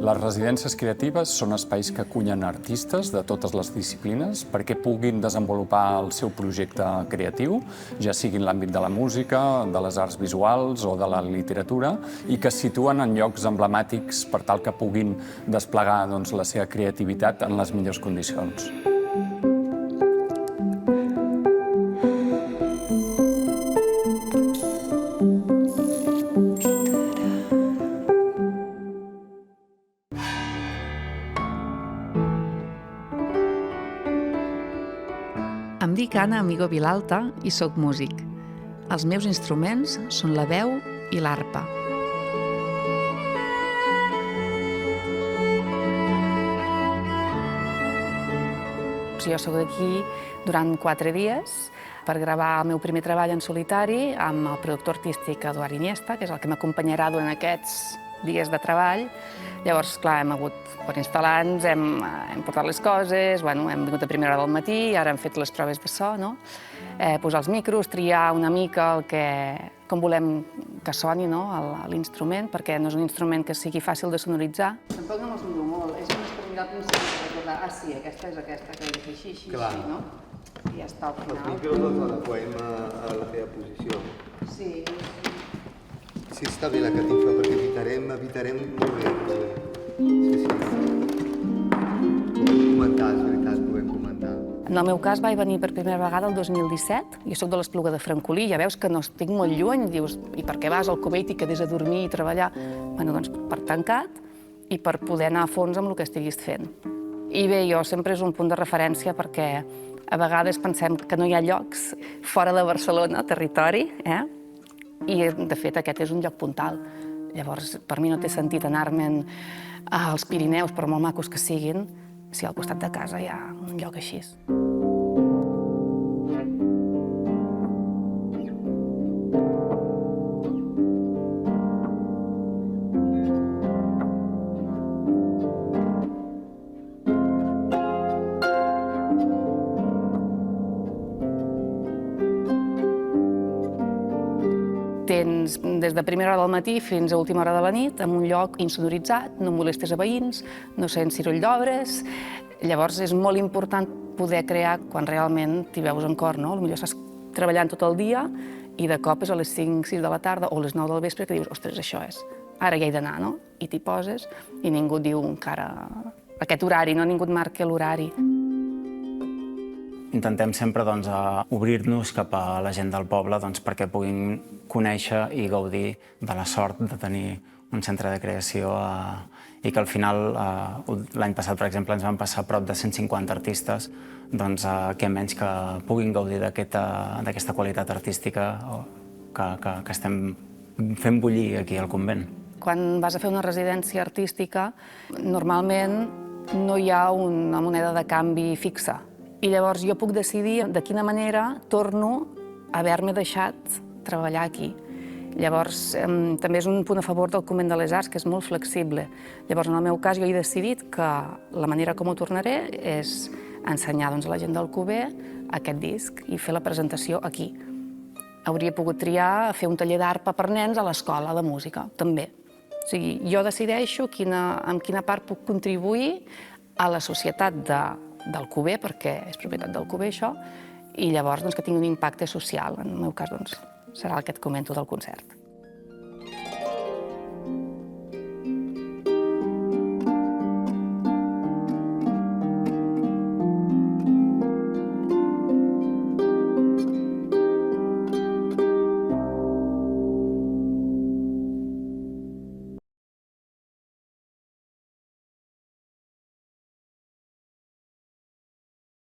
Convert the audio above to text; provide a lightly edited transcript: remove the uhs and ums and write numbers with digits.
Les residències creatives són espais que acullen artistes de totes les disciplines perquè puguin desenvolupar el seu projecte creatiu, ja sigui en l'àmbit de la música, de les arts visuals o de la literatura, i que es situen en llocs emblemàtics per tal que puguin desplegar la seva creativitat en les millors condicions. Em dic Anna Amigo Vilalta i sóc músic. Els meus instruments són la veu i l'arpa. Jo soc d'aquí durant 4 dies per gravar el meu primer treball en solitari amb el productor artístic Eduard Iniesta, que és el que m'acompanyarà durant aquests dies de treball. Llavors, clar, hem hagut per instal·lar-nos, hem portat les coses, hem vingut a primera hora del matí, ara hem fet les proves de so, posar els micros, triar una mica com volem que soni l'instrument, perquè no és un instrument que sigui fàcil de sonoritzar. Tampoc no me'ls miro molt, és més per mirar al principi, per recordar, sí, aquesta és aquesta, que he de fer així, no? I ja està al final. Els micros els adequem a la teva posició. Sí. Sí, està bé la catifa, perquè evitarem molt bé. Sí. Podem comentar, és veritat, podem comentar. En el meu cas vaig venir per primera vegada el 2017. Jo soc de l'Espluga de Francolí, ja veus que no estic molt lluny, dius, i per què vas al Cubell i quedes a dormir i treballar? Bé, doncs per tancat i per poder anar a fons amb el que estiguis fent. I bé, jo sempre és un punt de referència perquè a vegades pensem que no hi ha llocs fora de Barcelona, territori, i, de fet, aquest és un lloc puntal. Llavors, per mi no té sentit anar-me'n als Pirineus, per molt macos que siguin, si al costat de casa hi ha un lloc així. Tens des de primera hora del matí fins a última hora de la nit en un lloc insonoritzat, no molestes a veïns, no sents ciroll d'obres. Llavors és molt important poder crear quan realment t'hi veus en cor, no? Potser estàs treballant tot el dia i de cop és a les 5-6 de la tarda o a les 9 del vespre que dius, ostres, això és, ara ja he d'anar, no? I t'hi poses i ningú et diu encara aquest horari, no? Ningú et marca l'horari. Intentem sempre obrir-nos cap a la gent del poble perquè puguin conèixer i gaudir de la sort de tenir un centre de creació i que al final, l'any passat, per exemple, ens van passar prop de 150 artistes, què menys que puguin gaudir d'aquesta qualitat artística que estem fent bullir aquí al convent. Quan vas a fer una residència artística, normalment no hi ha una moneda de canvi fixa. I llavors jo puc decidir de quina manera torno a haver-me deixat treballar aquí. Llavors, també és un punt a favor del Convent de les Arts, que és molt flexible. Llavors, en el meu cas, jo he decidit que la manera com ho tornaré és ensenyar a la gent del Cuber aquest disc i fer la presentació aquí. Hauria pogut triar fer un taller d'arpa per nens a l'escola de música, també. O sigui, jo decideixo en quina part puc contribuir a la societat del Cuber, perquè és propietat del Cuber, això, i llavors que tingui un impacte social. En el meu cas, serà el que et comento del concert.